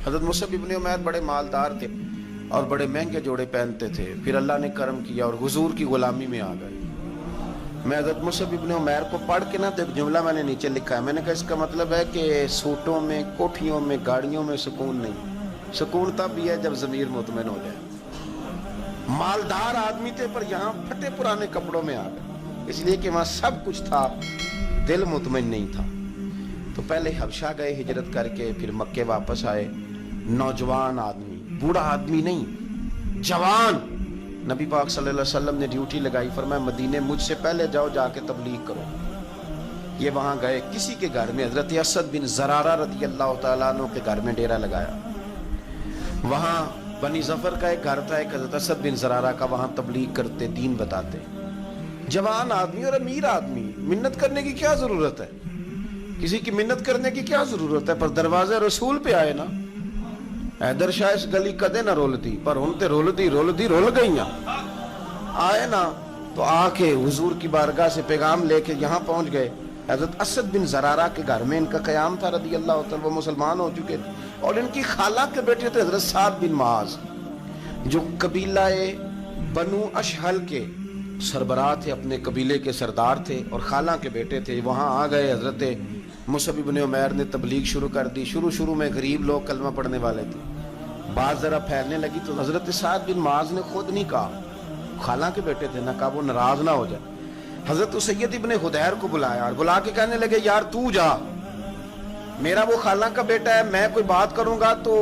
حضرت مصعب ابن عمیر بڑے مالدار تھے اور بڑے مہنگے جوڑے پہنتے تھے، پھر اللہ نے کرم کیا اور حضور کی غلامی میں آ گئے۔ میں حضرت مصعب ابن عمیر کو پڑھ کے تو ایک جملہ میں نے نیچے لکھا ہے، میں نے کہا اس کا مطلب ہے کہ سوٹوں میں، کوٹھیوں میں، گاڑیوں میں سکون نہیں، سکون تب بھی ہے جب ضمیر مطمئن ہو جائے۔ مالدار آدمی تھے پر یہاں پھٹے پرانے کپڑوں میں آ گئے، اس لیے کہ وہاں سب کچھ تھا، دل مطمئن نہیں تھا۔ تو پہلے حبشہ گئے ہجرت کر کے، پھر مکے واپس آئے۔ نوجوان آدمی، بوڑھا آدمی نہیں، جوان، نبی پاک صلی اللہ علیہ وسلم نے ڈیوٹی لگائی، فرمایا مدینے مجھ سے پہلے جاؤ، جا کے تبلیغ کرو۔ یہ وہاں گئے، کسی کے گھر میں، حضرت اسد بن زرارہ رضی اللہ تعالیٰ عنہ کے گھر میں ڈیرا لگایا۔ وہاں بنی ظفر کا ایک گھر تھا، ایک حضرت اسد بن زرارہ کا، وہاں تبلیغ کرتے، دین بتاتے۔ جوان آدمی اور امیر آدمی، منت کرنے کی کیا ضرورت ہے؟ کسی کی منت کرنے کی کیا ضرورت ہے؟ پر دروازے رسول پہ آئے نا۔ حیدر شاہ اس گلی کدے نہ رولتی، پر ان تے رول گئیاں۔ آئے نا تو آ کے حضور کی بارگاہ سے پیغام لے کے یہاں پہنچ گئے۔ حضرت اسد بن زرارہ کے گھر میں ان کا قیام تھا رضی اللہ عنہ، وہ مسلمان ہو چکے تھے، اور ان کی خالہ کے بیٹے تھے حضرت سعد بن معاذ، جو قبیلہ بنو اشہل کے سربراہ تھے، اپنے قبیلے کے سردار تھے، اور خالہ کے بیٹے تھے۔ وہاں آ گئے، حضرت مصعب ابن عمیر نے تبلیغ شروع کر دی۔ شروع میں غریب لوگ کلمہ پڑھنے والے تھے، بات ذرا پھیلنے لگی تو حضرت سعد بن معاذ نے خود نہیں کہا، خالہ کے بیٹے تھے نا، کہا وہ ناراض نہ ہو جائے۔ حضرت سید ابن حدیر کو بلایا اور بلا کے کہنے لگے یار تو جا، میرا وہ خالہ کا بیٹا ہے، میں کوئی بات کروں گا تو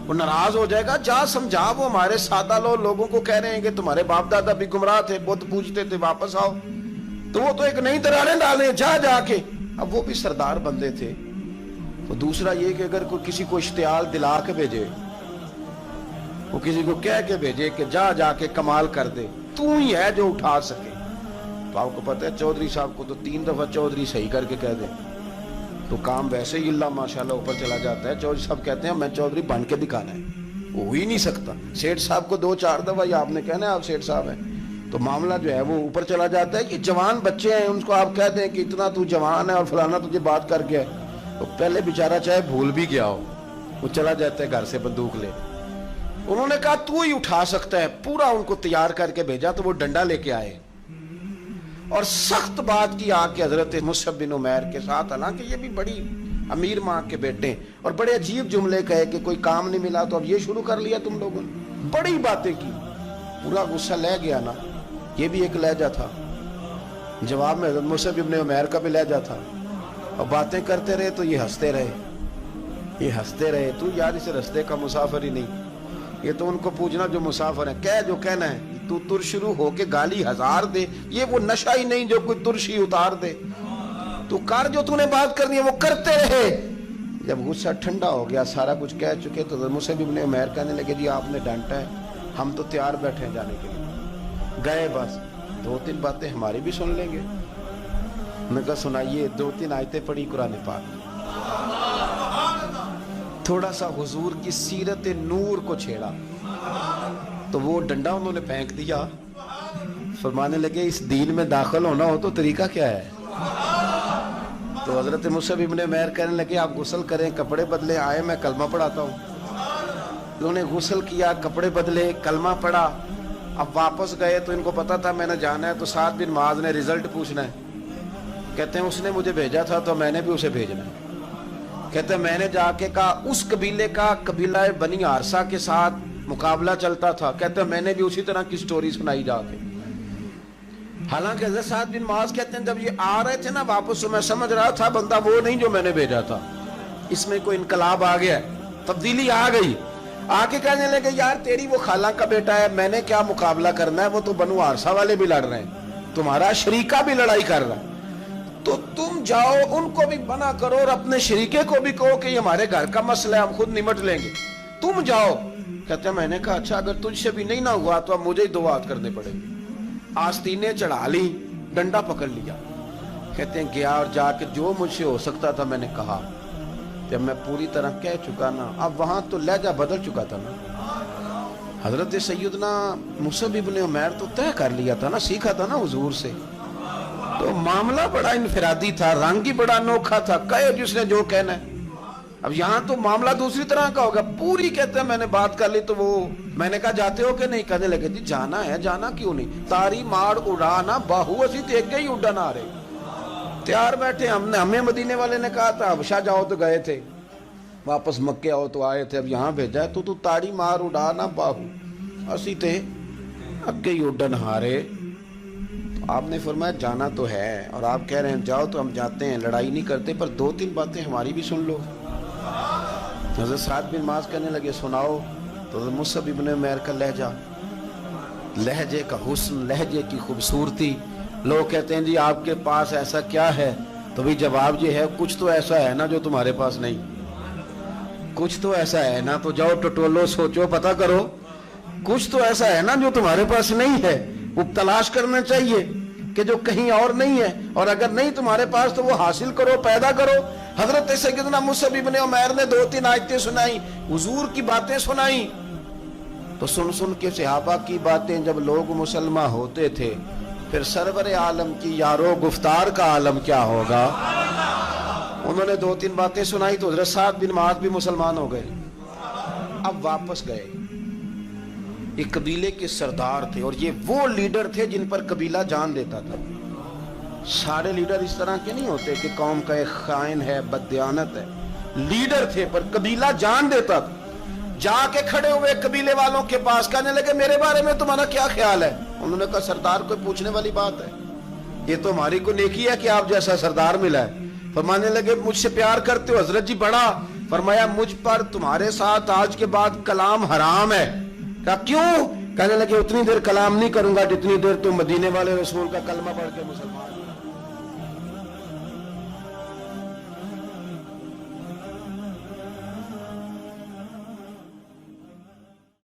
وہ ناراض ہو جائے گا، جا سمجھا، وہ ہمارے سادہ لوگوں کو کہہ رہے ہیں کہ تمہارے باپ دادا بھی گمراہ تھے، بت پوجتے تھے، واپس آؤ، تو وہ تو ایک نئی دراڑیں ڈالیں، جا کے۔ اب وہ بھی سردار بندے تھے۔ تو دوسرا یہ کہ اگر کوئی کسی کو اشتعال دلا کے بھیجے، وہ کسی کو کہہ کے بھیجے کہ جا کے کمال کر دے، تو ہی ہے جو اٹھا سکے۔ تو آپ کو پتہ ہے چودھری صاحب کو تو 3 دفعہ چودھری صحیح کر کے کہہ دے تو کام ویسے ہی اللہ ماشاءاللہ اوپر چلا جاتا ہے۔ چودھری صاحب کہتے ہیں میں چودھری بن کے دکھانا ہے، وہ ہو ہی نہیں سکتا۔ سیٹھ صاحب کو 2-4 دفعہ یہ آپ نے کہنا ہے آپ سیٹھ صاحب ہیں، تو معاملہ جو ہے وہ اوپر چلا جاتا ہے۔ کہ جوان بچے ہیں، ان کو آپ کہتے ہیں کہ اتنا تو جوان ہے اور فلانا تجھے بات کر گیا ہے، تو پہلے بیچارہ چاہے بھول بھی گیا ہو، وہ چلا جاتا ہے گھر سے بندوق لے۔ انہوں نے کہا تو ہی اٹھا سکتا ہے، پورا ان کو تیار کر کے بھیجا، تو وہ ڈنڈا لے کے آئے اور سخت بات کی آ کے حضرت مصعب بن عمیر کے ساتھ، حالانکہ یہ بھی بڑی امیر ماں کے بیٹے، اور بڑے عجیب جملے کہے کہ کوئی کام نہیں ملا تو اب یہ شروع کر لیا تم لوگوں نے، بڑی باتیں کی۔ پورا غصہ لے گیا نا، یہ بھی ایک لہجہ تھا، جواب میں حضرت مصعب ابن عمیر کا بھی لہجہ تھا، اور باتیں کرتے رہے تو یہ ہنستے رہے، تو یار اس رستے کا مسافر ہی نہیں، یہ تو ان کو پوچھنا جو مسافر ہیں، کہہ جو کہنا ہے، تو تر شروع ہو کے گالی 1000 دے، یہ وہ نشہ ہی نہیں جو کوئی ترشی اتار دے، تو کر جو تو نے بات کرنی ہے وہ کرتے رہے۔ جب غصہ ٹھنڈا ہو گیا، سارا کچھ کہہ چکے، تو حضرت مصعب ابن عمیر کہنے لگے جی آپ نے ڈانٹا ہے، ہم تو تیار بیٹھے ہیں جانے کے لیے، گئے بس 2-3 باتیں ہماری بھی سن لیں گے۔ میں کہا سنائیے، 2-3 آیتیں پڑھی قرآن پاک، تھوڑا سا حضور کی سیرت نور کو چھیڑا، تو وہ ڈنڈا انہوں نے پھینک دیا، فرمانے لگے اس دین میں داخل ہونا ہو تو طریقہ کیا ہے؟ تو حضرت مصعب ابن عمیر کہنے لگے آپ غسل کریں، کپڑے بدلیں، آئے میں کلمہ پڑھاتا ہوں۔ انہوں نے غسل کیا، کپڑے بدلے، کلمہ پڑھا۔ اب واپس گئے تو ان کو پتا تھا میں نے جانا ہے، تو سعد بن معاذ نے رزلٹ پوچھنا ہے، کہتے ہیں اس نے مجھے بھیجا تھا تو میں نے بھی اسے بھیجنا ہے۔ کہتے ہیں میں نے جا کے کہا اس قبیلے کا، قبیلہ بنی حارثہ کے ساتھ مقابلہ چلتا تھا، کہتے ہیں میں نے بھی اسی طرح کی سٹوری سنائی جا کے۔ حالانکہ حضرت سعد بن معاذ کہتے ہیں جب یہ آ رہے تھے نا واپس، تو میں سمجھ رہا تھا بندہ وہ نہیں جو میں نے بھیجا تھا، اس میں کوئی انقلاب آ گیا، تبدیلی آ گئی۔ آ کے کہنے لگے یار تیری وہ خالہ کا بیٹا ہے، میں نے کیا مقابلہ کرنا ہے، وہ تو بنو حارثہ والے بھی لڑ رہے ہیں، تمہارا شریکہ بھی لڑائی کر رہا ہے، تو تم جاؤ ان کو بھی منع کرو اور اپنے شریکے کو بھی کہو کہ یہ ہمارے گھر کا مسئلہ ہے، ہم خود نمٹ لیں گے، تم جاؤ۔ کہتے ہیں میں نے کہا اچھا اگر تجھ سے بھی نہیں نہ ہوا تو اب مجھے ہی 2 بات کرنے پڑیں گے۔ آستینیں چڑھا لی، ڈنڈا پکڑ لیا، کہتے ہیں گیا اور جا کے جو مجھ سے ہو سکتا تھا میں نے کہا۔ جب میں پوری طرح کہہ چکا نا، اب وہاں تو لہجہ بدل چکا تھا نا، حضرت سیدنا مصعب ابن عمیر تو طے کر لیا تھا نا، سیکھا تھا نا حضور سے، تو معاملہ بڑا انفرادی تھا، رنگ ہی بڑا انوکھا تھا، کہے جس نے جو کہنا ہے۔ اب یہاں تو معاملہ دوسری طرح کا ہوگا. پوری کہتے ہیں میں نے بات کر لی تو وہ میں نے کہا جاتے ہو کہ نہیں؟ کہنے لگے جی جانا ہے. جانا کیوں نہیں؟ تاری ماڑ اڑانا باہو اسی تے اگے ہی اڈن آ رہے تیار بیٹھے. ہمیں مدینے والے نے کہا تھا حبشہ جاؤ تو گئے تھے, واپس مکے آؤ تو آئے تھے, اب یہاں بھیجا ہے تو تاڑی مار اڑانا باہو اسی تے اگے ہی اڈن ہارے. آپ نے فرمایا جانا تو ہے اور آپ کہہ رہے ہیں جاؤ تو ہم جاتے ہیں, لڑائی نہیں کرتے, پر 2-3 باتیں ہماری بھی سن لو. حضرت سعد بن معاذ کہنے لگے سناؤ. تو حضرت مصعب ابن عمیر کا لہجہ, لہجے کا حسن, لہجے کی خوبصورتی. لوگ کہتے ہیں جی آپ کے پاس ایسا کیا ہے؟ تو بھی جواب یہ ہے کچھ تو ایسا ہے نا جو تمہارے پاس نہیں, کچھ تو ایسا ہے نا, تو جاؤ ٹٹولو سوچو پتہ کرو, کچھ تو ایسا ہے نا جو تمہارے پاس نہیں ہے. وہ تلاش کرنا چاہیے کہ جو کہیں اور نہیں ہے, اور اگر نہیں تمہارے پاس تو وہ حاصل کرو, پیدا کرو. حضرت سیدنا مصعب ابن عمیر نے 2-3 آیتیں سنائی, حضور کی باتیں سنائی. تو سن سن کے صحابہ کی باتیں جب لوگ مسلمان ہوتے تھے, پھر سرور عالم کی یارو گفتار کا عالم کیا ہوگا. انہوں نے 2-3 باتیں سنائی تو حضرت سعد بن معاذ بھی مسلمان ہو گئے. اب واپس گئے. ایک قبیلے کے سردار تھے, اور یہ وہ لیڈر تھے جن پر قبیلہ جان دیتا تھا. سارے لیڈر اس طرح کے نہیں ہوتے کہ قوم کا ایک خائن ہے, بددیانت ہے. لیڈر تھے پر قبیلہ جان دیتا تھا. جا کے کھڑے ہوئے قبیلے والوں کے پاس, کہنے لگے میرے بارے میں تمہارا کیا خیال ہے؟ انہوں نے کہا سردار کوئی پوچھنے والی بات ہے, یہ تو ہماری کو نیکی ہے کہ آپ جیسا سردار ملا ہے. فرمانے لگے مجھ سے پیار کرتے ہو؟ حضرت جی بڑا. فرمایا مجھ پر تمہارے ساتھ آج کے بعد کلام حرام ہے. کہا کیوں؟ کہنے لگے اتنی دیر کلام نہیں کروں گا جتنی دیر تم مدینے والے رسول کا کلمہ پڑھ کے مسلمان